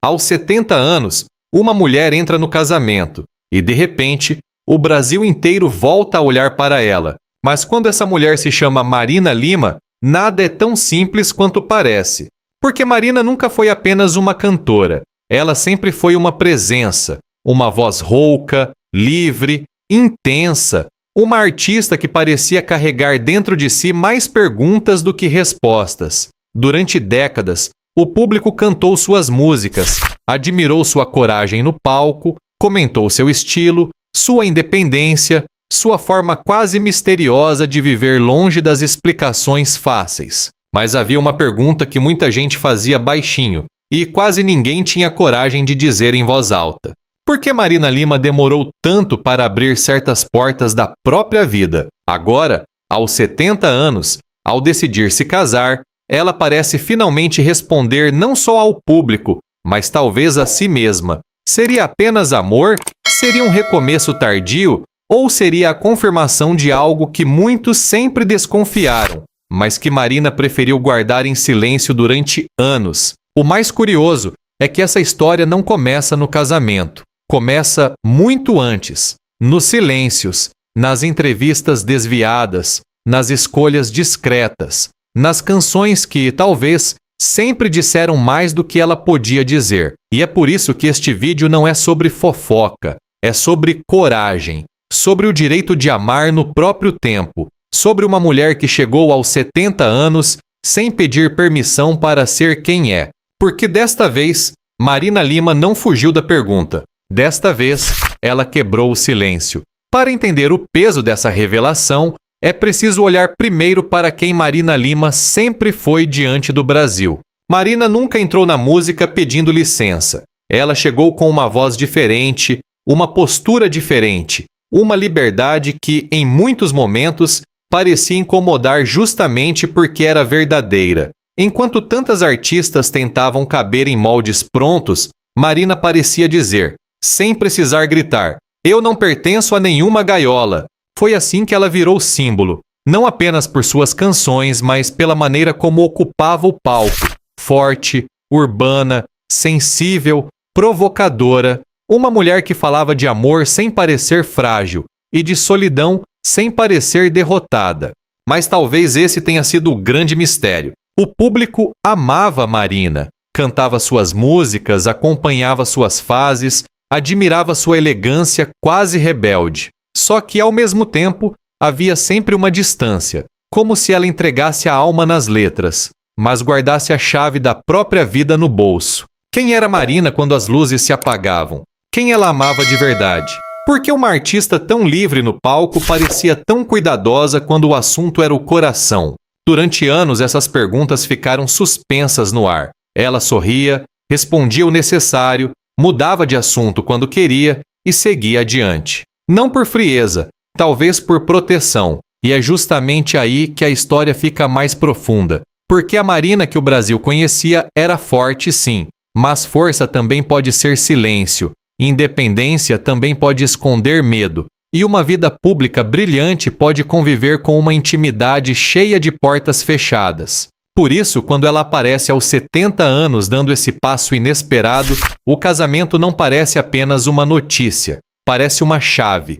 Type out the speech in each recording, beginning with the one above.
Aos 70 anos, uma mulher entra no casamento e, de repente, o Brasil inteiro volta a olhar para ela. Mas quando essa mulher se chama Marina Lima, nada é tão simples quanto parece. Porque Marina nunca foi apenas uma cantora. Ela sempre foi uma presença, uma voz rouca, livre, intensa, uma artista que parecia carregar dentro de si mais perguntas do que respostas. Durante décadas, o público cantou suas músicas, admirou sua coragem no palco, comentou seu estilo, sua independência, sua forma quase misteriosa de viver longe das explicações fáceis. Mas havia uma pergunta que muita gente fazia baixinho e quase ninguém tinha coragem de dizer em voz alta. Por que Marina Lima demorou tanto para abrir certas portas da própria vida? Agora, aos 70 anos, ao decidir se casar, ela parece finalmente responder não só ao público, mas talvez a si mesma. Seria apenas amor? Seria um recomeço tardio? Ou seria a confirmação de algo que muitos sempre desconfiaram, mas que Marina preferiu guardar em silêncio durante anos? O mais curioso é que essa história não começa no casamento. Começa muito antes, nos silêncios, nas entrevistas desviadas, nas escolhas discretas, nas canções que, talvez, sempre disseram mais do que ela podia dizer. E é por isso que este vídeo não é sobre fofoca, é sobre coragem, sobre o direito de amar no próprio tempo, sobre uma mulher que chegou aos 70 anos sem pedir permissão para ser quem é. Porque desta vez, Marina Lima não fugiu da pergunta. Desta vez, ela quebrou o silêncio. Para entender o peso dessa revelação, é preciso olhar primeiro para quem Marina Lima sempre foi diante do Brasil. Marina nunca entrou na música pedindo licença. Ela chegou com uma voz diferente, uma postura diferente, uma liberdade que, em muitos momentos, parecia incomodar justamente porque era verdadeira. Enquanto tantas artistas tentavam caber em moldes prontos, Marina parecia dizer, sem precisar gritar, eu não pertenço a nenhuma gaiola. Foi assim que ela virou símbolo, não apenas por suas canções, mas pela maneira como ocupava o palco. Forte, urbana, sensível, provocadora, uma mulher que falava de amor sem parecer frágil e de solidão sem parecer derrotada. Mas talvez esse tenha sido o grande mistério. O público amava Marina, cantava suas músicas, acompanhava suas fases, admirava sua elegância quase rebelde. Só que, ao mesmo tempo, havia sempre uma distância, como se ela entregasse a alma nas letras, mas guardasse a chave da própria vida no bolso. Quem era Marina quando as luzes se apagavam? Quem ela amava de verdade? Por que uma artista tão livre no palco parecia tão cuidadosa quando o assunto era o coração? Durante anos, essas perguntas ficaram suspensas no ar. Ela sorria, respondia o necessário, mudava de assunto quando queria e seguia adiante. Não por frieza, talvez por proteção. E é justamente aí que a história fica mais profunda. Porque a Marina que o Brasil conhecia era forte, sim. Mas força também pode ser silêncio. Independência também pode esconder medo. E uma vida pública brilhante pode conviver com uma intimidade cheia de portas fechadas. Por isso, quando ela aparece aos 70 anos dando esse passo inesperado, o casamento não parece apenas uma notícia. Parece uma chave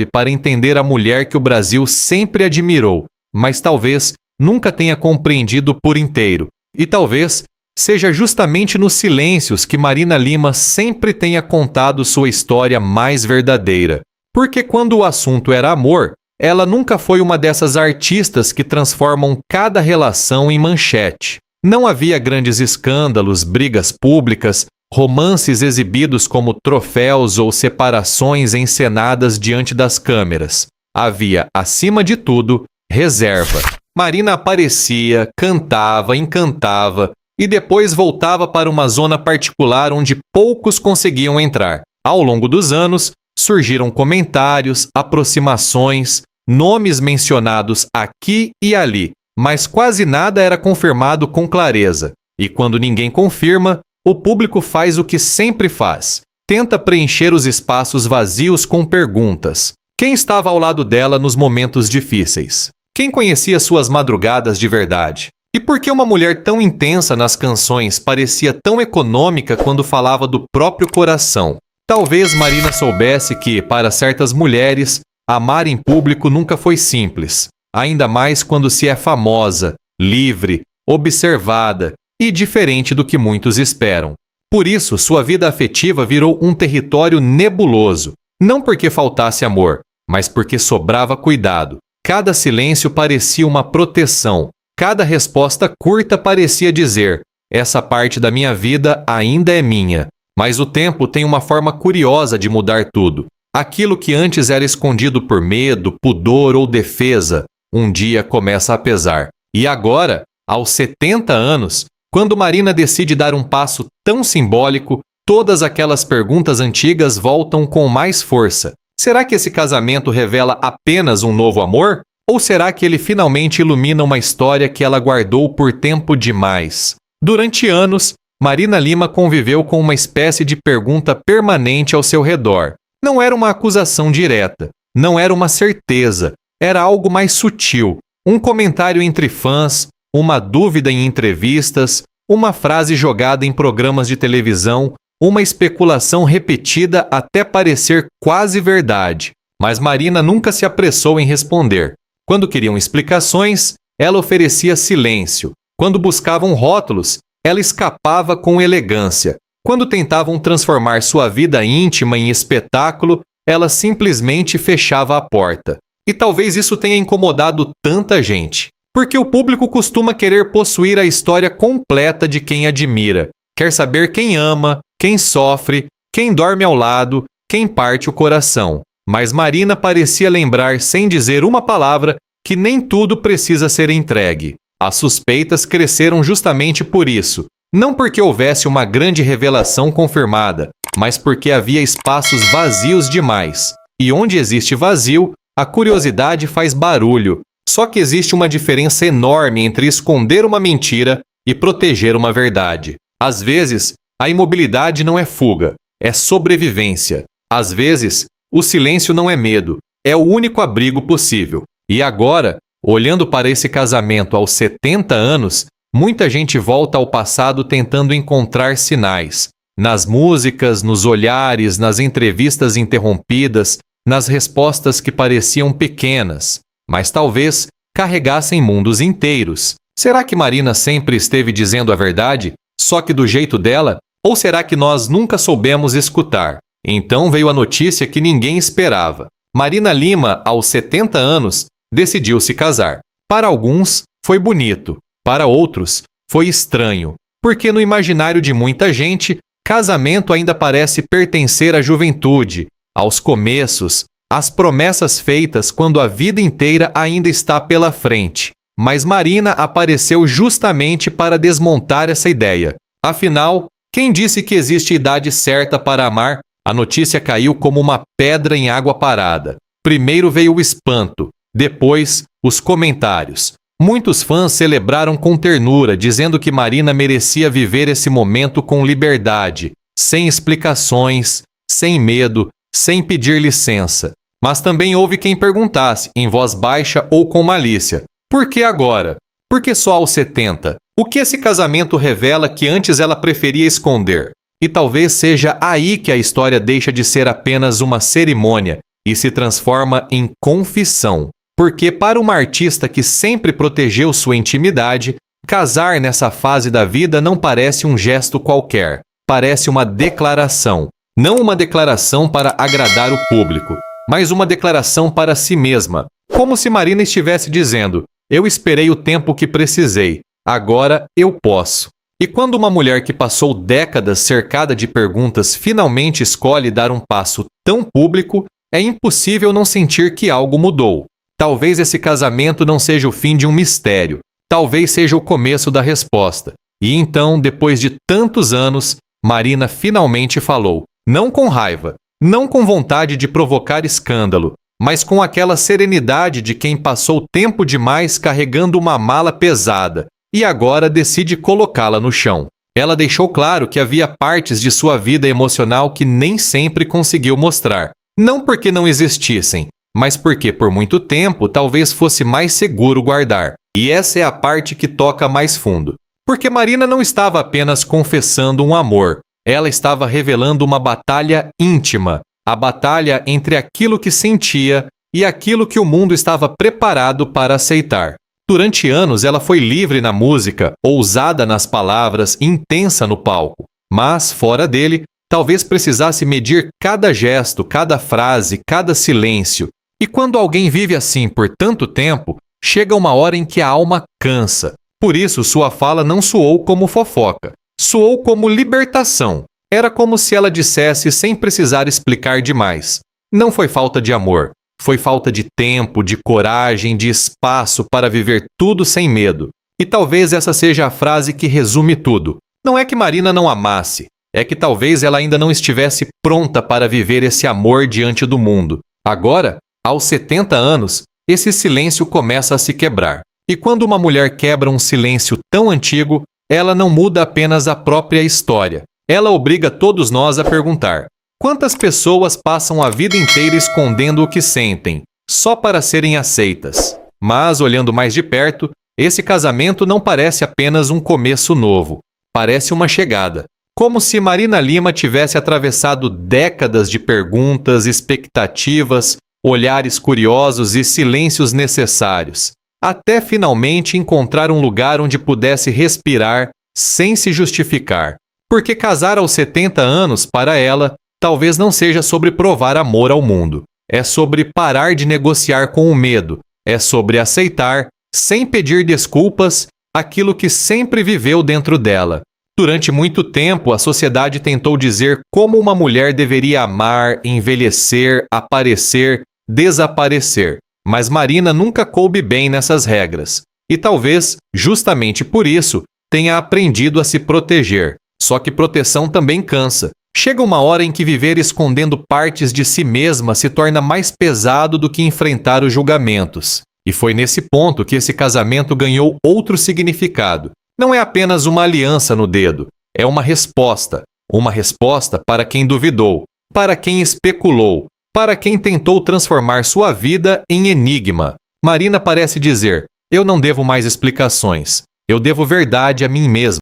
para entender a mulher que o Brasil sempre admirou, mas talvez nunca tenha compreendido por inteiro. E talvez seja justamente nos silêncios que Marina Lima sempre tenha contado sua história mais verdadeira. Porque quando o assunto era amor, ela nunca foi uma dessas artistas que transformam cada relação em manchete. Não havia grandes escândalos, brigas públicas, romances exibidos como troféus ou separações encenadas diante das câmeras. Havia, acima de tudo, reserva. Marina aparecia, cantava, encantava e depois voltava para uma zona particular onde poucos conseguiam entrar. Ao longo dos anos, surgiram comentários, aproximações, nomes mencionados aqui e ali, mas quase nada era confirmado com clareza. E quando ninguém confirma, o público faz o que sempre faz. Tenta preencher os espaços vazios com perguntas. Quem estava ao lado dela nos momentos difíceis? Quem conhecia suas madrugadas de verdade? E por que uma mulher tão intensa nas canções parecia tão econômica quando falava do próprio coração? Talvez Marina soubesse que, para certas mulheres, amar em público nunca foi simples, ainda mais quando se é famosa, livre, observada e diferente do que muitos esperam. Por isso, sua vida afetiva virou um território nebuloso, não porque faltasse amor, mas porque sobrava cuidado. Cada silêncio parecia uma proteção, cada resposta curta parecia dizer: essa parte da minha vida ainda é minha. Mas o tempo tem uma forma curiosa de mudar tudo. Aquilo que antes era escondido por medo, pudor ou defesa, um dia começa a pesar. E agora, aos 70 anos, quando Marina decide dar um passo tão simbólico, todas aquelas perguntas antigas voltam com mais força. Será que esse casamento revela apenas um novo amor? Ou será que ele finalmente ilumina uma história que ela guardou por tempo demais? Durante anos, Marina Lima conviveu com uma espécie de pergunta permanente ao seu redor. Não era uma acusação direta, não era uma certeza, era algo mais sutil. Um comentário entre fãs, uma dúvida em entrevistas, uma frase jogada em programas de televisão, uma especulação repetida até parecer quase verdade. Mas Marina nunca se apressou em responder. Quando queriam explicações, ela oferecia silêncio. Quando buscavam rótulos, ela escapava com elegância. Quando tentavam transformar sua vida íntima em espetáculo, ela simplesmente fechava a porta. E talvez isso tenha incomodado tanta gente. Porque o público costuma querer possuir a história completa de quem admira. Quer saber quem ama, quem sofre, quem dorme ao lado, quem parte o coração. Mas Marina parecia lembrar, sem dizer uma palavra, que nem tudo precisa ser entregue. As suspeitas cresceram justamente por isso. Não porque houvesse uma grande revelação confirmada, mas porque havia espaços vazios demais. E onde existe vazio, a curiosidade faz barulho. Só que existe uma diferença enorme entre esconder uma mentira e proteger uma verdade. Às vezes, a imobilidade não é fuga, é sobrevivência. Às vezes, o silêncio não é medo, é o único abrigo possível. E agora, olhando para esse casamento aos 70 anos, muita gente volta ao passado tentando encontrar sinais. Nas músicas, nos olhares, nas entrevistas interrompidas, nas respostas que pareciam pequenas, mas talvez carregassem mundos inteiros. Será que Marina sempre esteve dizendo a verdade, só que do jeito dela? Ou será que nós nunca soubemos escutar? Então veio a notícia que ninguém esperava. Marina Lima, aos 70 anos, decidiu se casar. Para alguns, foi bonito. Para outros, foi estranho. Porque no imaginário de muita gente, casamento ainda parece pertencer à juventude, aos começos, às promessas feitas quando a vida inteira ainda está pela frente. Mas Marina apareceu justamente para desmontar essa ideia. Afinal, quem disse que existe idade certa para amar? A notícia caiu como uma pedra em água parada. Primeiro veio o espanto, depois os comentários. Muitos fãs celebraram com ternura, dizendo que Marina merecia viver esse momento com liberdade, sem explicações, sem medo, sem pedir licença. Mas também houve quem perguntasse, em voz baixa ou com malícia: por que agora? Por que só aos 70? O que esse casamento revela que antes ela preferia esconder? E talvez seja aí que a história deixa de ser apenas uma cerimônia e se transforma em confissão. Porque para uma artista que sempre protegeu sua intimidade, casar nessa fase da vida não parece um gesto qualquer. Parece uma declaração. Não uma declaração para agradar o público, mas uma declaração para si mesma. Como se Marina estivesse dizendo: eu esperei o tempo que precisei, agora eu posso. E quando uma mulher que passou décadas cercada de perguntas finalmente escolhe dar um passo tão público, é impossível não sentir que algo mudou. Talvez esse casamento não seja o fim de um mistério, talvez seja o começo da resposta. E então, depois de tantos anos, Marina finalmente falou, não com raiva, não com vontade de provocar escândalo, mas com aquela serenidade de quem passou tempo demais carregando uma mala pesada e agora decide colocá-la no chão. Ela deixou claro que havia partes de sua vida emocional que nem sempre conseguiu mostrar. Não porque não existissem, mas porque por muito tempo talvez fosse mais seguro guardar. E essa é a parte que toca mais fundo. Porque Marina não estava apenas confessando um amor, ela estava revelando uma batalha íntima, a batalha entre aquilo que sentia e aquilo que o mundo estava preparado para aceitar. Durante anos, ela foi livre na música, ousada nas palavras, intensa no palco. Mas, fora dele, talvez precisasse medir cada gesto, cada frase, cada silêncio. E quando alguém vive assim por tanto tempo, chega uma hora em que a alma cansa. Por isso, sua fala não soou como fofoca. Soou como libertação. Era como se ela dissesse sem precisar explicar demais. Não foi falta de amor. Foi falta de tempo, de coragem, de espaço para viver tudo sem medo. E talvez essa seja a frase que resume tudo. Não é que Marina não amasse. É que talvez ela ainda não estivesse pronta para viver esse amor diante do mundo. Agora, aos 70 anos, esse silêncio começa a se quebrar. E quando uma mulher quebra um silêncio tão antigo, ela não muda apenas a própria história. Ela obriga todos nós a perguntar: quantas pessoas passam a vida inteira escondendo o que sentem, só para serem aceitas? Mas, olhando mais de perto, esse casamento não parece apenas um começo novo. Parece uma chegada. Como se Marina Lima tivesse atravessado décadas de perguntas, expectativas, olhares curiosos e silêncios necessários, até finalmente encontrar um lugar onde pudesse respirar sem se justificar. Porque casar aos 70 anos, para ela, talvez não seja sobre provar amor ao mundo. É sobre parar de negociar com o medo. É sobre aceitar, sem pedir desculpas, aquilo que sempre viveu dentro dela. Durante muito tempo, a sociedade tentou dizer como uma mulher deveria amar, envelhecer, aparecer, desaparecer. Mas Marina nunca coube bem nessas regras. E talvez, justamente por isso, tenha aprendido a se proteger. Só que proteção também cansa. Chega uma hora em que viver escondendo partes de si mesma se torna mais pesado do que enfrentar os julgamentos. E foi nesse ponto que esse casamento ganhou outro significado. Não é apenas uma aliança no dedo, é uma resposta. Uma resposta para quem duvidou, para quem especulou, para quem tentou transformar sua vida em enigma. Marina parece dizer: eu não devo mais explicações, eu devo verdade a mim mesma.